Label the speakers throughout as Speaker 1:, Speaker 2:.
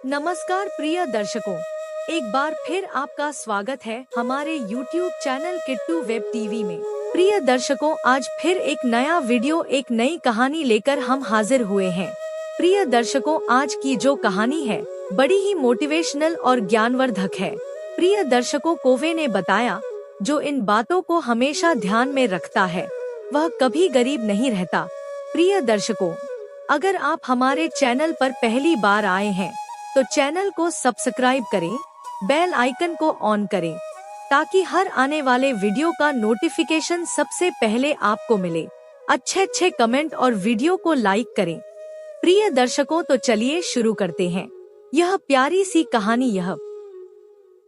Speaker 1: नमस्कार प्रिय दर्शकों, एक बार फिर आपका स्वागत है हमारे YouTube channel Kittu web TV में। प्रिय दर्शकों, आज फिर एक नया वीडियो, एक नई कहानी लेकर हम हाजिर हुए हैं। प्रिय दर्शकों, आज की जो कहानी है बड़ी ही मोटिवेशनल और ज्ञानवर्धक है। प्रिय दर्शकों, कोवे ने बताया, जो इन बातों को हमेशा ध्यान में रखता है वह कभी गरीब नहीं रहता। प्रिय दर्शकों, अगर आप हमारे चैनल पर पहली बार आए हैं तो चैनल को सब्सक्राइब करें, बेल आइकन को ऑन करें ताकि हर आने वाले वीडियो का नोटिफिकेशन सबसे पहले आपको मिले। अच्छे कमेंट और वीडियो को लाइक करें। प्रिय दर्शकों, तो चलिए शुरू करते हैं यह प्यारी सी कहानी। यह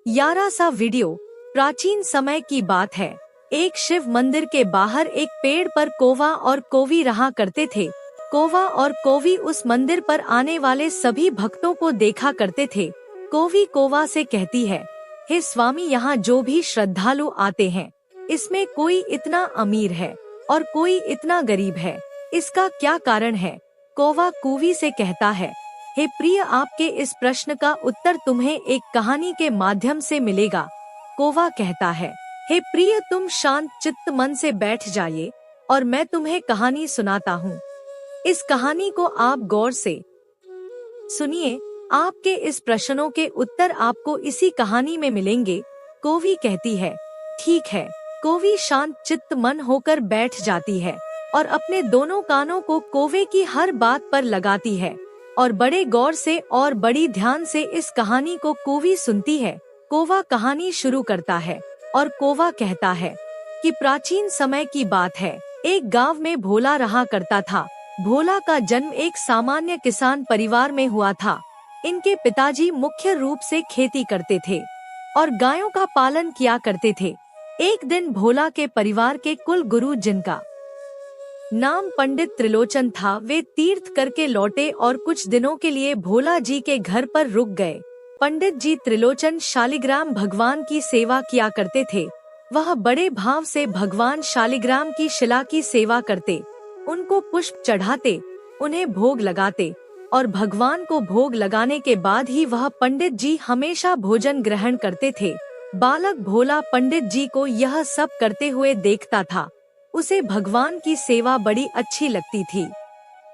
Speaker 1: यारा सा वीडियो प्राचीन समय की बात है। एक शिव मंदिर के बाहर एक पेड़ पर कौवा और कौवी रहा करते थे। कौवा और कौवी उस मंदिर पर आने वाले सभी भक्तों को देखा करते थे। कौवी कौवा से कहती है, हे स्वामी, यहाँ जो भी श्रद्धालु आते हैं, इसमें कोई इतना अमीर है और कोई इतना गरीब है, इसका क्या कारण है? कौवा कौवी से कहता है, हे प्रिय, आपके इस प्रश्न का उत्तर तुम्हें एक कहानी के माध्यम से मिलेगा। कौवा कहता है, हे प्रिय, तुम शांत चित्त मन से बैठ जाइए और मैं तुम्हें कहानी सुनाता हूँ। इस कहानी को आप गौर से सुनिए। आपके इस प्रश्नों के उत्तर आपको इसी कहानी में मिलेंगे। कौवी कहती है, ठीक है। कौवी शांत चित्त मन होकर बैठ जाती है और अपने दोनों कानों को कौवे की हर बात पर लगाती है और बड़े गौर से और बड़ी ध्यान से इस कहानी को कौवी सुनती है। कौवा कहानी शुरू करता है और कौवा कहता है कि प्राचीन समय की बात है। एक गांव में भोला रहा करता था। भोला का जन्म एक सामान्य किसान परिवार में हुआ था। इनके पिताजी मुख्य रूप से खेती करते थे और गायों का पालन किया करते थे। एक दिन भोला के परिवार के कुल गुरु, जिनका नाम पंडित त्रिलोचन था, वे तीर्थ करके लौटे और कुछ दिनों के लिए भोला जी के घर पर रुक गए। पंडित जी त्रिलोचन शालिग्राम भगवान की सेवा किया करते थे। वह बड़े भाव से भगवान शालिग्राम की शिला की सेवा करते, उनको पुष्प चढ़ाते, उन्हें भोग लगाते और भगवान को भोग लगाने के बाद ही वह पंडित जी हमेशा भोजन ग्रहण करते थे। बालक भोला पंडित जी को यह सब करते हुए देखता था। उसे भगवान की सेवा बड़ी अच्छी लगती थी।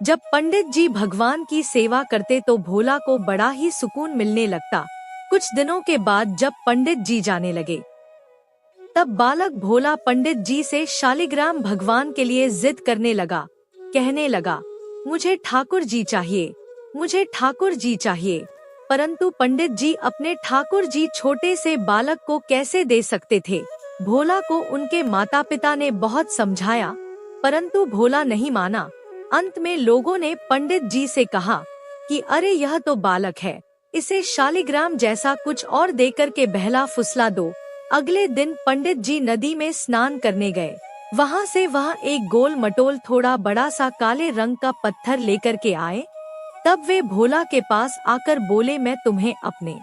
Speaker 1: जब पंडित जी भगवान की सेवा करते तो भोला को बड़ा ही सुकून मिलने लगता। कुछ दिनों के बाद जब पंडित जी जाने लगे, तब बालक भोला पंडित जी से शालिग्राम भगवान के लिए जिद करने लगा। कहने लगा, मुझे ठाकुर जी चाहिए, मुझे ठाकुर जी चाहिए। परंतु पंडित जी अपने ठाकुर जी छोटे से बालक को कैसे दे सकते थे? भोला को उनके माता पिता ने बहुत समझाया, परंतु भोला नहीं माना। अंत में लोगों ने पंडित जी से कहा कि अरे, यह तो बालक है, इसे शालिग्राम जैसा कुछ और देकर के बहला फुसला दो। अगले दिन पंडित जी नदी में स्नान करने गए। वहाँ से वह एक गोल मटोल थोड़ा बड़ा सा काले रंग का पत्थर लेकर के आए। तब वे भोला के पास आकर बोले, मैं तुम्हें अपने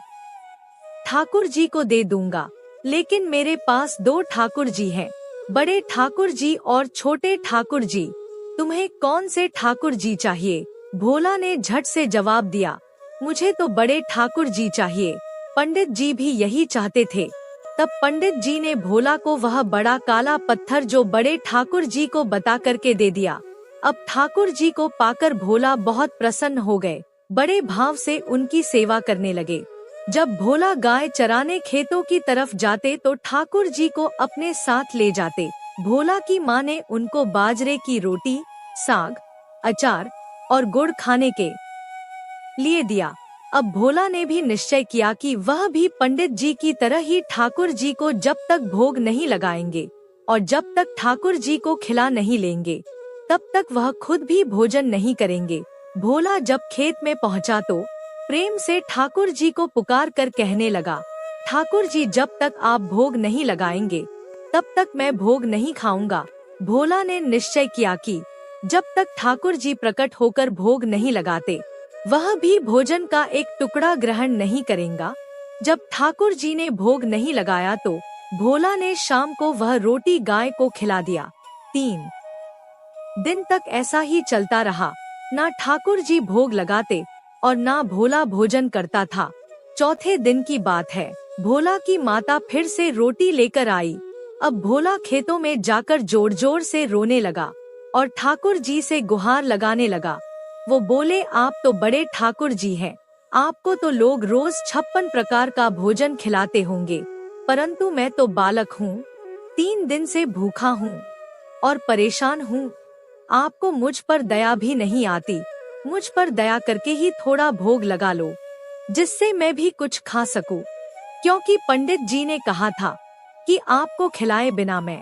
Speaker 1: ठाकुर जी को दे दूंगा, लेकिन मेरे पास दो ठाकुर जी हैं, बड़े ठाकुर जी और छोटे ठाकुर जी। तुम्हें कौन से ठाकुर जी चाहिए? भोला ने झट से जवाब दिया, मुझे तो बड़े ठाकुर जी चाहिए। पंडित जी भी यही चाहते थे। तब पंडित जी ने भोला को वह बड़ा काला पत्थर जो बड़े ठाकुर जी को बता करके दे दिया। अब ठाकुर जी को पाकर भोला बहुत प्रसन्न हो गए, बड़े भाव से उनकी सेवा करने लगे। जब भोला गाय चराने खेतों की तरफ जाते तो ठाकुर जी को अपने साथ ले जाते। भोला की माँ ने उनको बाजरे की रोटी, साग, अचार और गुड़ खाने के लिए दिया। अब भोला ने भी निश्चय किया कि वह भी पंडित जी की तरह ही ठाकुर जी को जब तक भोग नहीं लगाएंगे और जब तक ठाकुर जी को खिला नहीं लेंगे, तब तक वह खुद भी भोजन नहीं करेंगे। भोला जब खेत में पहुंचा तो प्रेम से ठाकुर जी को पुकार कर कहने लगा, ठाकुर जी, जब तक आप भोग नहीं लगाएंगे तब तक मैं भोग नहीं खाऊंगा। भोला ने निश्चय किया कि जब तक ठाकुर जी प्रकट होकर भोग नहीं लगाते, वह भी भोजन का एक टुकड़ा ग्रहण नहीं करेगा। जब ठाकुर जी ने भोग नहीं लगाया तो भोला ने शाम को वह रोटी गाय को खिला दिया। 3 दिन तक ऐसा ही चलता रहा। ना ठाकुर जी भोग लगाते और ना भोला भोजन करता था। चौथे दिन की बात है, भोला की माता फिर से रोटी लेकर आई। अब भोला खेतों में जाकर जोर जोर से रोने लगा और ठाकुर जी से गुहार लगाने लगा। वो बोले, आप तो बड़े ठाकुर जी हैं, आपको तो लोग रोज 56 प्रकार का भोजन खिलाते होंगे, परंतु मैं तो बालक हूँ, 3 दिन से भूखा हूँ और परेशान हूँ। आपको मुझ पर दया भी नहीं आती। मुझ पर दया करके ही थोड़ा भोग लगा लो, जिससे मैं भी कुछ खा सकूं, क्योंकि पंडित जी ने कहा था कि आपको खिलाए बिना मैं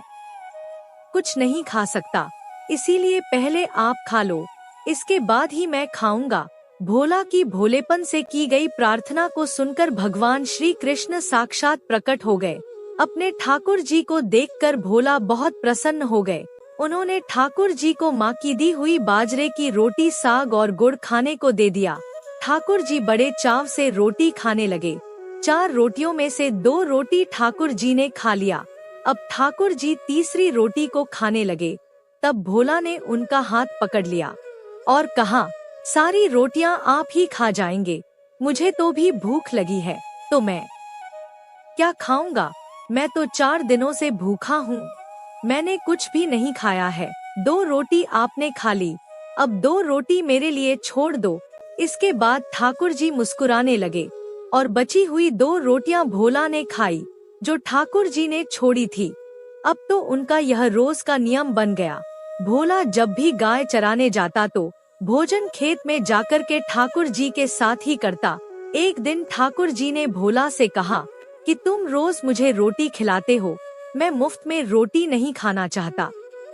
Speaker 1: कुछ नहीं खा सकता, इसीलिए पहले आप खा लो, इसके बाद ही मैं खाऊंगा। भोला की भोलेपन से की गई प्रार्थना को सुनकर भगवान श्री कृष्ण साक्षात प्रकट हो गए। अपने ठाकुर जी को देखकर भोला बहुत प्रसन्न हो गए। उन्होंने ठाकुर जी को माँ की दी हुई बाजरे की रोटी, साग और गुड़ खाने को दे दिया। ठाकुर जी बड़े चाव से रोटी खाने लगे। 4 रोटियों में से 2 रोटी ठाकुर जी ने खा लिया। अब ठाकुर जी तीसरी रोटी को खाने लगे। तब भोला ने उनका हाथ पकड़ लिया और कहा, सारी रोटियां आप ही खा जाएंगे, मुझे तो भी भूख लगी है, तो मैं क्या खाऊंगा? मैं तो 4 दिनों से भूखा हूँ, मैंने कुछ भी नहीं खाया है। 2 रोटी आपने खा ली, अब 2 रोटी मेरे लिए छोड़ दो। इसके बाद ठाकुर जी मुस्कुराने लगे और बची हुई 2 रोटियां भोला ने खाई, जो ठाकुर जी ने छोड़ी थी। अब तो उनका यह रोज का नियम बन गया। भोला जब भी गाय चराने जाता तो भोजन खेत में जाकर के ठाकुर जी के साथ ही करता। एक दिन ठाकुर जी ने भोला से कहा कि तुम रोज मुझे रोटी खिलाते हो, मैं मुफ्त में रोटी नहीं खाना चाहता,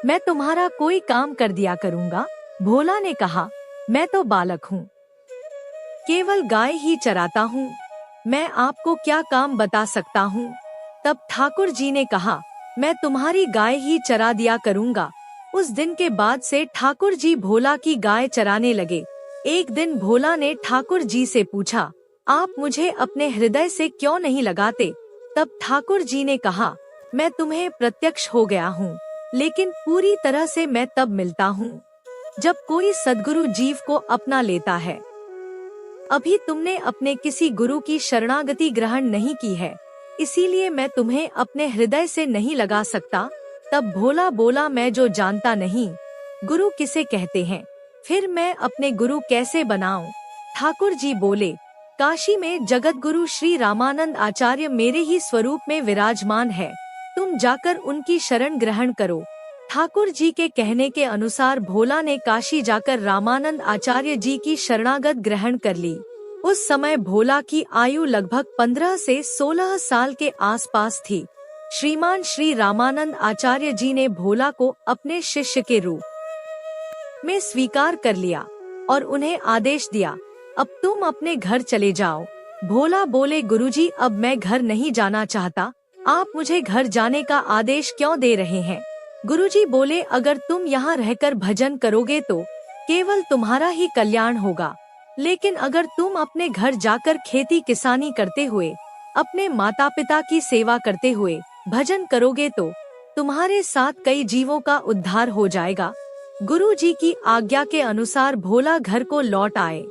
Speaker 1: मैं तुम्हारा कोई काम कर दिया करूँगा। भोला ने कहा, मैं तो बालक हूँ, केवल गाय ही चराता हूँ, मैं आपको क्या काम बता सकता हूँ। तब ठाकुर जी ने कहा, मैं तुम्हारी गाय ही चरा दिया करूँगा। उस दिन के बाद से ठाकुर जी भोला की गाय चराने लगे। एक दिन भोला ने ठाकुर जी से पूछा, आप मुझे अपने हृदय से क्यों नहीं लगाते? तब ठाकुर जी ने कहा, मैं तुम्हें प्रत्यक्ष हो गया हूँ, लेकिन पूरी तरह से मैं तब मिलता हूँ जब कोई सद्गुरु जीव को अपना लेता है। अभी तुमने अपने किसी गुरु की शरणागति ग्रहण नहीं की है, इसीलिए मैं तुम्हें अपने हृदय से नहीं लगा सकता। तब भोला बोला, मैं जो जानता नहीं गुरु किसे कहते हैं, फिर मैं अपने गुरु कैसे बनाऊं? ठाकुर जी बोले, काशी में जगत गुरु श्री रामानंद आचार्य मेरे ही स्वरूप में विराजमान है, तुम जाकर उनकी शरण ग्रहण करो। ठाकुर जी के कहने के अनुसार भोला ने काशी जाकर रामानंद आचार्य जी की शरणागत ग्रहण कर ली। उस समय भोला की आयु लगभग 15 से 16 साल के आसपास थी। श्रीमान श्री रामानंद आचार्य जी ने भोला को अपने शिष्य के रूप में स्वीकार कर लिया और उन्हें आदेश दिया, अब तुम अपने घर चले जाओ। भोला बोले, गुरुजी, अब मैं घर नहीं जाना चाहता, आप मुझे घर जाने का आदेश क्यों दे रहे हैं? गुरुजी बोले, अगर तुम यहाँ रहकर भजन करोगे तो केवल तुम्हारा ही कल्याण होगा, लेकिन अगर तुम अपने घर जाकर खेती किसानी करते हुए, अपने माता पिता की सेवा करते हुए भजन करोगे तो तुम्हारे साथ कई जीवों का उद्धार हो जाएगा। गुरु जी की आज्ञा के अनुसार भोला घर को लौट आए।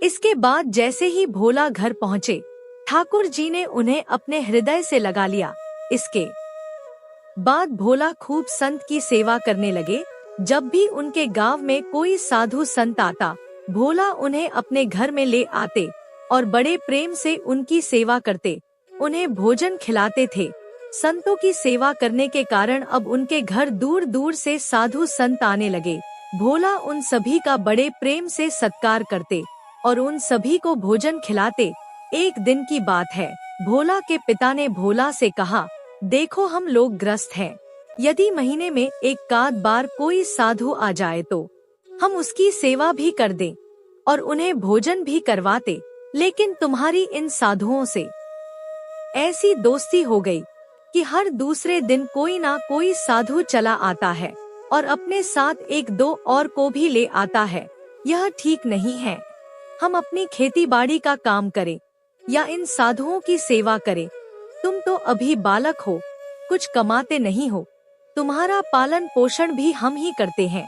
Speaker 1: इसके बाद जैसे ही भोला घर पहुँचे, ठाकुर जी ने उन्हें अपने हृदय से लगा लिया। इसके बाद भोला खूब संत की सेवा करने लगे। जब भी उनके गांव में कोई साधु संत आता, भोला उन्हें अपने घर में ले आते और बड़े प्रेम से उनकी सेवा करते, उन्हें भोजन खिलाते थे। संतों की सेवा करने के कारण अब उनके घर दूर दूर से साधु संत आने लगे। भोला उन सभी का बड़े प्रेम से सत्कार करते और उन सभी को भोजन खिलाते। एक दिन की बात है, भोला के पिता ने भोला से कहा, देखो हम लोग ग्रस्त हैं, यदि महीने में एक आध बार कोई साधु आ जाए तो हम उसकी सेवा भी कर दें और उन्हें भोजन भी करवाते, लेकिन तुम्हारी इन साधुओं से ऐसी दोस्ती हो गई कि हर दूसरे दिन कोई ना कोई साधु चला आता है और अपने साथ 1-2 और को भी ले आता है। यह ठीक नहीं है। हम अपनी खेती बाड़ी का काम करें या इन साधुओं की सेवा करें। तुम तो अभी बालक हो, कुछ कमाते नहीं हो, तुम्हारा पालन पोषण भी हम ही करते हैं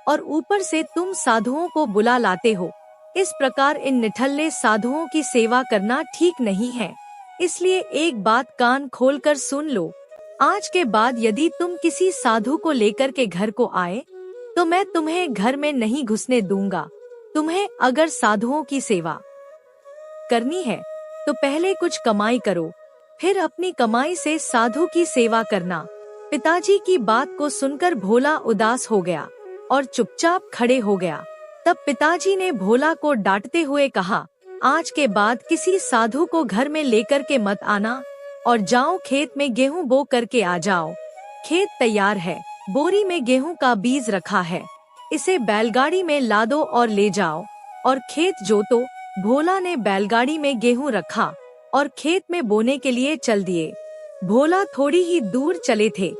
Speaker 1: और ऊपर से तुम साधुओं को बुला लाते हो। इस प्रकार इन निठल्ले साधुओं की सेवा करना ठीक नहीं है। इसलिए एक बात कान खोलकर सुन लो, आज के बाद यदि तुम किसी साधु को लेकर के घर को आए तो मैं तुम्हें घर में नहीं घुसने दूंगा। तुम्हें अगर साधुओं की सेवा करनी है तो पहले कुछ कमाई करो, फिर अपनी कमाई से साधु की सेवा करना। पिताजी की बात को सुनकर भोला उदास हो गया और चुपचाप खड़े हो गया। तब पिताजी ने भोला को डांटते हुए कहा, आज के बाद किसी साधु को घर में लेकर के मत आना और जाओ खेत में गेहूं बो करके आ जाओ। खेत तैयार है, बोरी में गेहूं का बीज रखा है, इसे बैलगाड़ी में लादो और ले जाओ और खेत जोतो। भोला ने बैलगाड़ी में गेहूं रखा और खेत में बोने के लिए चल दिए। भोला थोड़ी ही दूर चले थे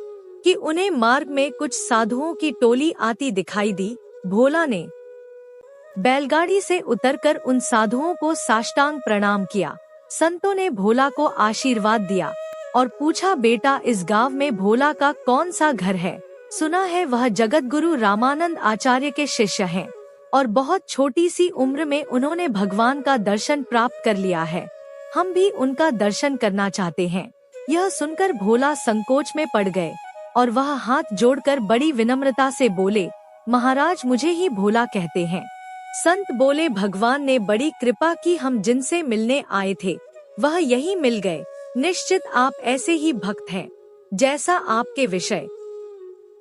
Speaker 1: कि उन्हें मार्ग में कुछ साधुओं की टोली आती दिखाई दी। भोला ने बैलगाड़ी से उतरकर उन साधुओं को साष्टांग प्रणाम किया। संतों ने भोला को आशीर्वाद दिया और पूछा, बेटा इस गांव में भोला का कौन सा घर है? सुना है वह जगत गुरु रामानंद आचार्य के शिष्य हैं और बहुत छोटी सी उम्र में उन्होंने भगवान का दर्शन प्राप्त कर लिया है। हम भी उनका दर्शन करना चाहते हैं। यह सुनकर भोला संकोच में पड़ गए और वह हाथ जोड़कर बड़ी विनम्रता से बोले, महाराज मुझे ही भोला कहते हैं। संत बोले, भगवान ने बड़ी कृपा की, हम जिनसे मिलने आए थे वह यही मिल गए। निश्चित आप ऐसे ही भक्त हैं जैसा आपके विषय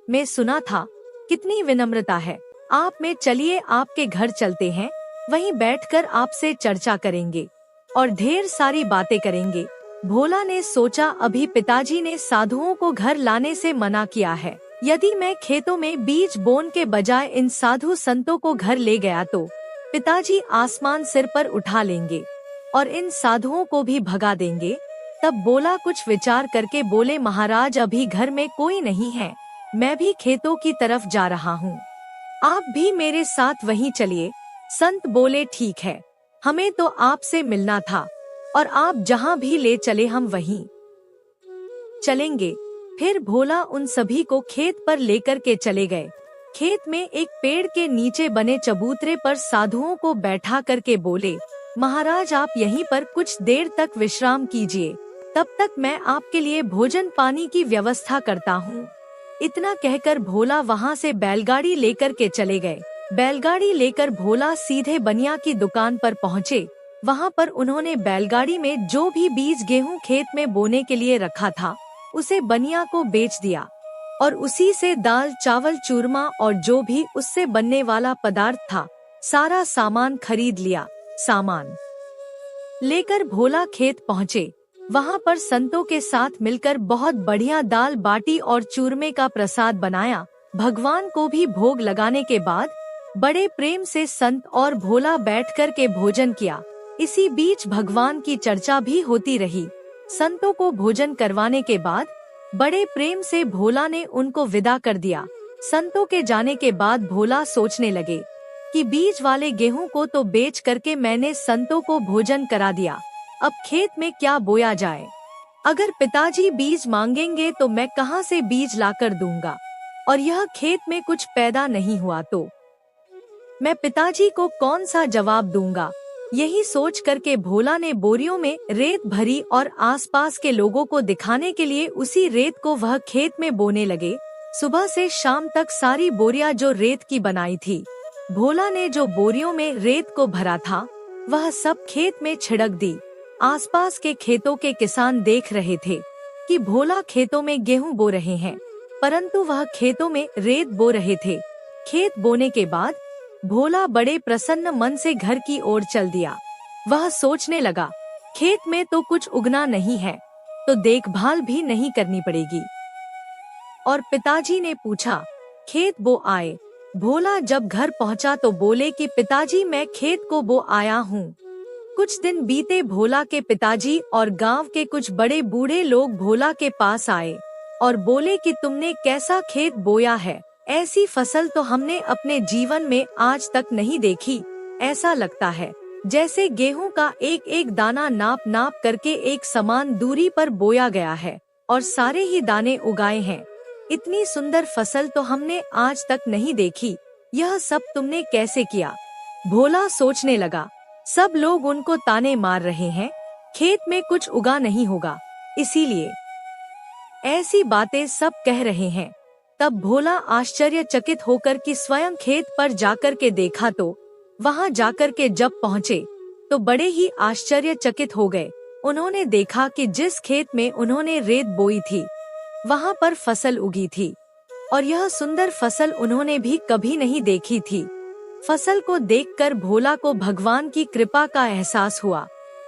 Speaker 1: में सुना था। कितनी विनम्रता है। आप में चलिए आपके घर चलते हैं, वहीं बैठकर आपसे चर्चा करेंगे और ढेर सारी बातें करेंगे। भोला ने सोचा, अभी पिताजी ने साधुओं को घर लाने से मना किया है, यदि मैं खेतों में बीज बोने के बजाय इन साधु संतों को घर ले गया तो पिताजी आसमान सिर पर उठा लेंगे और इन साधुओं को भी भगा देंगे। तब भोला कुछ विचार करके बोले, महाराज अभी घर में कोई नहीं है, मैं भी खेतों की तरफ जा रहा हूँ, आप भी मेरे साथ वहीं चलिए। संत बोले, ठीक है, हमें तो आपसे मिलना था और आप जहाँ भी ले चले हम वहीं चलेंगे। फिर भोला उन सभी को खेत पर लेकर के चले गए। खेत में एक पेड़ के नीचे बने चबूतरे पर साधुओं को बैठा करके बोले, महाराज आप यहीं पर कुछ देर तक विश्राम कीजिए, तब तक मैं आपके लिए भोजन पानी की व्यवस्था करता हूँ। इतना कहकर भोला वहाँ से बैलगाड़ी लेकर के चले गए। बैलगाड़ी लेकर भोला सीधे बनिया की दुकान पर पहुँचे। वहाँ पर उन्होंने बैलगाड़ी में जो भी बीज गेहूं खेत में बोने के लिए रखा था उसे बनिया को बेच दिया और उसी से दाल चावल चूरमा और जो भी उससे बनने वाला पदार्थ था सारा सामान खरीद लिया। सामान लेकर भोला खेत पहुँचे। वहाँ पर संतों के साथ मिलकर बहुत बढ़िया दाल बाटी और चूरमे का प्रसाद बनाया। भगवान को भी भोग लगाने के बाद बड़े प्रेम से संत और भोला बैठकर के भोजन किया। इसी बीच भगवान की चर्चा भी होती रही। संतों को भोजन करवाने के बाद बड़े प्रेम से भोला ने उनको विदा कर दिया। संतों के जाने के बाद भोला सोचने लगे कि बीज वाले गेहूं को तो बेच करके मैंने संतों को भोजन करा दिया, अब खेत में क्या बोया जाए। अगर पिताजी बीज मांगेंगे तो मैं कहां से बीज लाकर दूंगा, और यह खेत में कुछ पैदा नहीं हुआ तो मैं पिताजी को कौन सा जवाब दूंगा। यही सोच करके भोला ने बोरियों में रेत भरी और आसपास के लोगों को दिखाने के लिए उसी रेत को वह खेत में बोने लगे। सुबह से शाम तक सारी बोरियां जो रेत की बनाई थी, भोला ने जो बोरियों में रेत को भरा था वह सब खेत में छिड़क दी। आसपास के खेतों के किसान देख रहे थे कि भोला खेतों में गेहूं बो रहे हैं, परंतु वह खेतों में रेत बो रहे थे। खेत बोने के बाद भोला बड़े प्रसन्न मन से घर की ओर चल दिया। वह सोचने लगा, खेत में तो कुछ उगना नहीं है तो देखभाल भी नहीं करनी पड़ेगी। और पिताजी ने पूछा, खेत बो आए? भोला जब घर पहुंचा तो बोले कि पिताजी मैं खेत को बो आया हूँ। कुछ दिन बीते, भोला के पिताजी और गांव के कुछ बड़े बूढ़े लोग भोला के पास आए और बोले कि तुमने कैसा खेत बोया है, ऐसी फसल तो हमने अपने जीवन में आज तक नहीं देखी। ऐसा लगता है जैसे गेहूं का एक एक दाना नाप नाप करके एक समान दूरी पर बोया गया है और सारे ही दाने उगाए हैं। इतनी सुंदर फसल तो हमने आज तक नहीं देखी। यह सब तुमने कैसे किया? भोला सोचने लगा, सब लोग उनको ताने मार रहे हैं, खेत में कुछ उगा नहीं होगा, इसीलिए ऐसी बातें सब कह रहे हैं। तब भोला आश्चर्यचकित होकर कि स्वयं खेत पर जाकर के देखा तो वहां जाकर के जब पहुँचे तो बड़े ही आश्चर्यचकित हो गए। उन्होंने देखा कि जिस खेत में उन्होंने रेत बोई थी वहां पर फसल उगी थी और यह सुंदर फसल उन्होंने भी कभी नहीं देखी थी। फसल को देखकर भोला को भगवान की कृपा का एहसास हुआ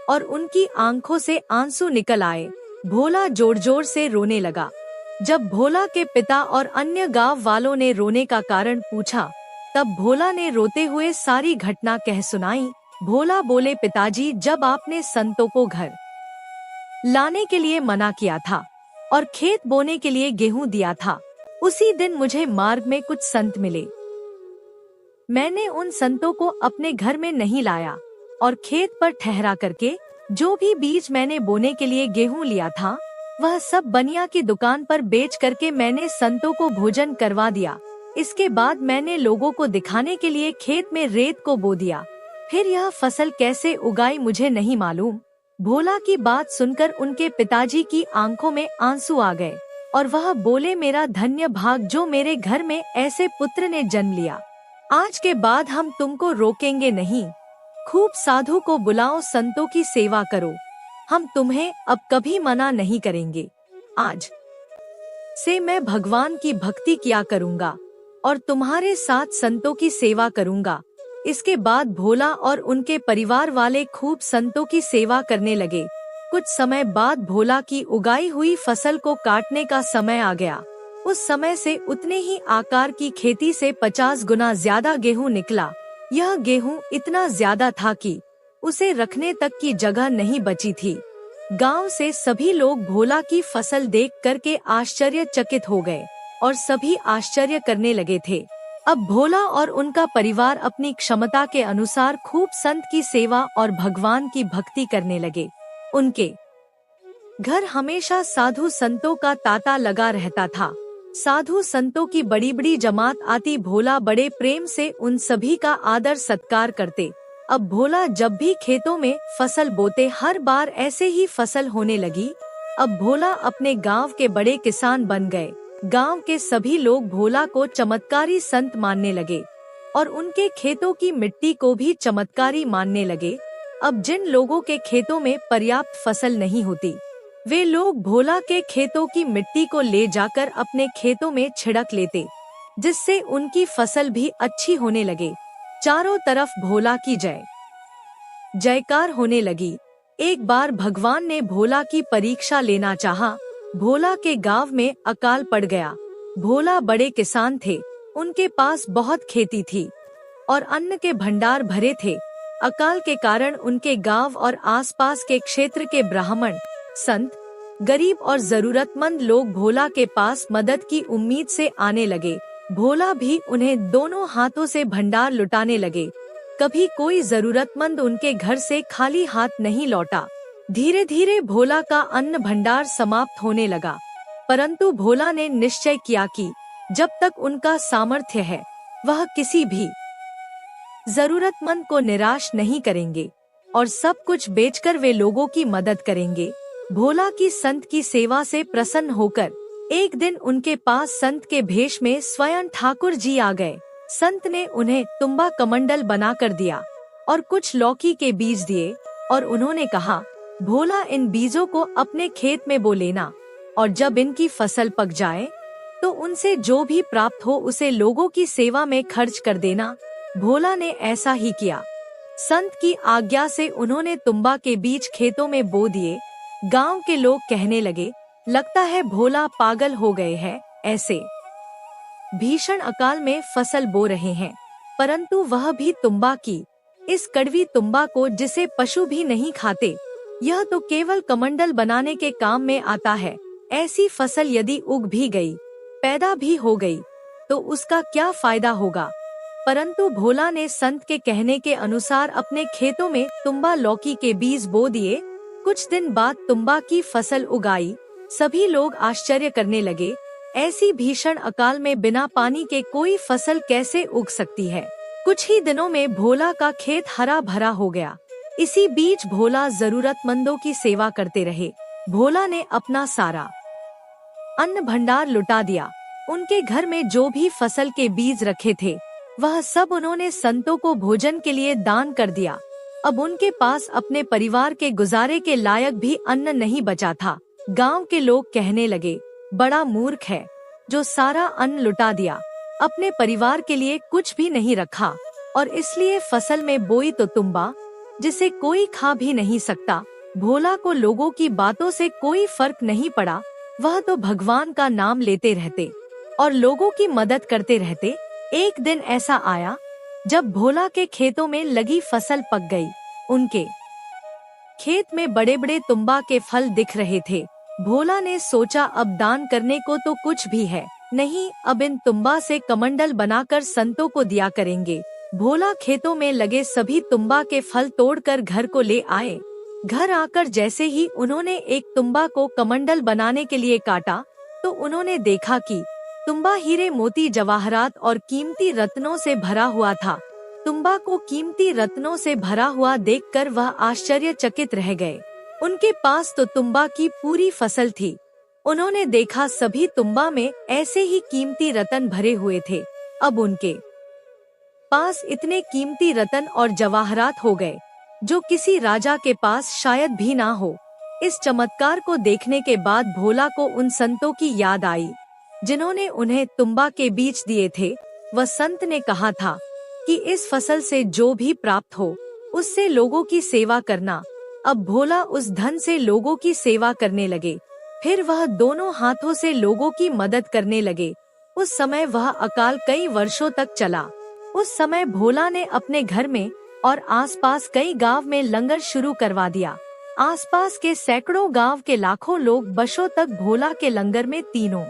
Speaker 1: और उनकी आंखों से आंसू निकल आए। भोला जोर जोर से रोने लगा। जब भोला के पिता और अन्य गांव वालों ने रोने का कारण पूछा तब भोला ने रोते हुए सारी घटना कह सुनाई। भोला बोले, पिताजी, जब आपने संतों को घर लाने के लिए मना किया था और खेत बोने के लिए गेहूं दिया था, उसी दिन मुझे मार्ग में कुछ संत मिले। मैंने उन संतों को अपने घर में नहीं लाया और खेत पर ठहरा करके जो भी बीज मैंने बोने के लिए गेहूं लिया था वह सब बनिया की दुकान पर बेच करके मैंने संतों को भोजन करवा दिया। इसके बाद मैंने लोगों को दिखाने के लिए खेत में रेत को बो दिया। फिर यह फसल कैसे उगाई मुझे नहीं मालूम। भोला की बात सुनकर उनके पिताजी की आंखों में आंसू आ गए और वह बोले, मेरा धन्य भाग जो मेरे घर में ऐसे पुत्र ने जन्म लिया। आज के बाद हम तुमको रोकेंगे नहीं। खूब साधु को बुलाओ, संतों की सेवा करो, हम तुम्हें अब कभी मना नहीं करेंगे। आज से मैं भगवान की भक्ति किया करूँगा और तुम्हारे साथ संतों की सेवा करूँगा। इसके बाद भोला और उनके परिवार वाले खूब संतों की सेवा करने लगे। कुछ समय बाद भोला की उगाई हुई फसल को काटने का समय आ गया। उस समय से उतने ही आकार की खेती से 50 गुना ज्यादा गेहूं निकला। यह गेहूं इतना ज्यादा था कि उसे रखने तक की जगह नहीं बची थी। गांव से सभी लोग भोला की फसल देख करके आश्चर्यचकित हो गए और सभी आश्चर्य करने लगे थे। अब भोला और उनका परिवार अपनी क्षमता के अनुसार खूब संत की सेवा और भगवान की भक्ति करने लगे। उनके घर हमेशा साधु संतों का तांता लगा रहता था। साधु संतों की बड़ी बड़ी जमात आती। भोला बड़े प्रेम से उन सभी का आदर सत्कार करते। अब भोला जब भी खेतों में फसल बोते हर बार ऐसे ही फसल होने लगी। अब भोला अपने गांव के बड़े किसान बन गए। गांव के सभी लोग भोला को चमत्कारी संत मानने लगे और उनके खेतों की मिट्टी को भी चमत्कारी मानने लगे। अब जिन लोगों के खेतों में पर्याप्त फसल नहीं होती वे लोग भोला के खेतों की मिट्टी को ले जाकर अपने खेतों में छिड़क लेते, जिससे उनकी फसल भी अच्छी होने लगे। चारों तरफ भोला की जय जयकार होने लगी। एक बार भगवान ने भोला की परीक्षा लेना चाहा। भोला के गांव में अकाल पड़ गया। भोला बड़े किसान थे, उनके पास बहुत खेती थी और अन्न के भंडार भरे थे। अकाल के कारण उनके गांव और आसपास के क्षेत्र के ब्राह्मण, संत, गरीब और जरूरतमंद लोग भोला के पास मदद की उम्मीद से आने लगे। भोला भी उन्हें दोनों हाथों से भंडार लुटाने लगे। कभी कोई जरूरतमंद उनके घर से खाली हाथ नहीं लौटा। धीरे धीरे भोला का अन्न भंडार समाप्त होने लगा, परंतु भोला ने निश्चय किया कि जब तक उनका सामर्थ्य है वह किसी भी जरूरतमंद को निराश नहीं करेंगे और सब कुछ बेचकर वे लोगों की मदद करेंगे। भोला की संत की सेवा से प्रसन्न होकर एक दिन उनके पास संत के भेष में स्वयं ठाकुर जी आ गए। संत ने उन्हें तुम्बा कमंडल बना कर दिया और कुछ लौकी के बीज दिए और उन्होंने कहा, भोला इन बीजों को अपने खेत में बो लेना और जब इनकी फसल पक जाए तो उनसे जो भी प्राप्त हो उसे लोगों की सेवा में खर्च कर देना। भोला ने ऐसा ही किया। संत की आज्ञा से उन्होंने तुम्बा के बीज खेतों में बो दिए। गांव के लोग कहने लगे, लगता है भोला पागल हो गए हैं, ऐसे भीषण अकाल में फसल बो रहे हैं, परंतु वह भी तुम्बा की। इस कड़वी तुम्बा को जिसे पशु भी नहीं खाते, यह तो केवल कमंडल बनाने के काम में आता है। ऐसी फसल यदि उग भी गई, पैदा भी हो गई, तो उसका क्या फायदा होगा। परंतु भोला ने संत के कहने के अनुसार अपने खेतों में तुम्बा लौकी के बीज बो दिए। कुछ दिन बाद तुम्बा की फसल उगाई। सभी लोग आश्चर्य करने लगे, ऐसी भीषण अकाल में बिना पानी के कोई फसल कैसे उग सकती है। कुछ ही दिनों में भोला का खेत हरा भरा हो गया। इसी बीच भोला जरूरतमंदों की सेवा करते रहे। भोला ने अपना सारा अन्न भंडार लुटा दिया। उनके घर में जो भी फसल के बीज रखे थे वह सब उन्होंने संतों को भोजन के लिए दान कर दिया। अब उनके पास अपने परिवार के गुजारे के लायक भी अन्न नहीं बचा था। गांव के लोग कहने लगे, बड़ा मूर्ख है जो सारा अन्न लुटा दिया, अपने परिवार के लिए कुछ भी नहीं रखा और इसलिए फसल में बोई तो तुम्बा जिसे कोई खा भी नहीं सकता। भोला को लोगों की बातों से कोई फर्क नहीं पड़ा। वह तो भगवान का नाम लेते रहते और लोगों की मदद करते रहते। एक दिन ऐसा आया जब भोला के खेतों में लगी फसल पक गई। उनके खेत में बड़े बड़े तुम्बा के फल दिख रहे थे। भोला ने सोचा अब दान करने को तो कुछ भी है नहीं, अब इन तुम्बा से कमंडल बनाकर संतों को दिया करेंगे। भोला खेतों में लगे सभी तुम्बा के फल तोड़कर घर को ले आए। घर आकर जैसे ही उन्होंने एक तुम्बा को कमंडल बनाने के लिए काटा तो उन्होंने देखा कि तुम्बा हीरे मोती जवाहरात और कीमती रत्नों से भरा हुआ था। तुम्बा को कीमती रत्नों से भरा हुआ देखकर वह आश्चर्यचकित रह गए। उनके पास तो तुम्बा की पूरी फसल थी। उन्होंने देखा सभी तुम्बा में ऐसे ही कीमती रत्न भरे हुए थे। अब उनके पास इतने कीमती रत्न और जवाहरात हो गए जो किसी राजा के पास शायद भी ना हो। इस चमत्कार को देखने के बाद भोला को उन संतों की याद आई जिन्होंने उन्हें तुम्बा के बीज दिए थे। वह संत ने कहा था कि इस फसल से जो भी प्राप्त हो उससे लोगों की सेवा करना। अब भोला उस धन से लोगों की सेवा करने लगे। फिर वह दोनों हाथों से लोगों की मदद करने लगे। उस समय वह अकाल कई वर्षों तक चला। उस समय भोला ने अपने घर में और आसपास कई गांव में लंगर शुरू करवा दिया। आसपास के सैकड़ों गांव के लाखों लोग वर्षों तक भोला के लंगर में तीनों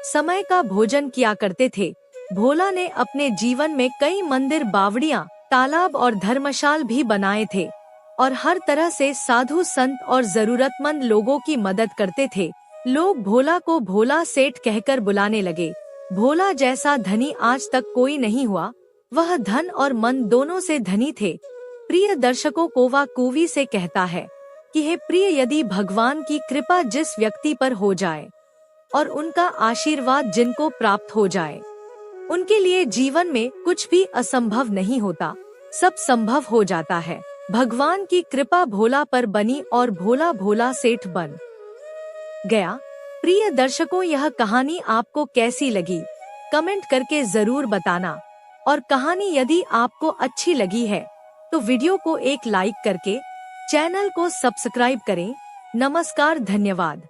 Speaker 1: समय का भोजन किया करते थे। भोला ने अपने जीवन में कई मंदिर, बावड़ियां, तालाब और धर्मशाल भी बनाए थे और हर तरह से साधु संत और जरूरतमंद लोगों की मदद करते थे। लोग भोला को भोला सेठ कहकर बुलाने लगे। भोला जैसा धनी आज तक कोई नहीं हुआ। वह धन और मन दोनों से धनी थे। प्रिय दर्शकों, कोवा कूवी से कहता है कि हे प्रिय, यदि भगवान की कृपा जिस व्यक्ति पर हो जाए और उनका आशीर्वाद जिनको प्राप्त हो जाए, उनके लिए जीवन में कुछ भी असंभव नहीं होता, सब संभव हो जाता है। भगवान की कृपा भोला पर बनी और भोला भोला सेठ बन गया। प्रिय दर्शकों, यह कहानी आपको कैसी लगी कमेंट करके जरूर बताना और कहानी यदि आपको अच्छी लगी है तो वीडियो को एक लाइक करके चैनल को सब्सक्राइब करें। नमस्कार, धन्यवाद।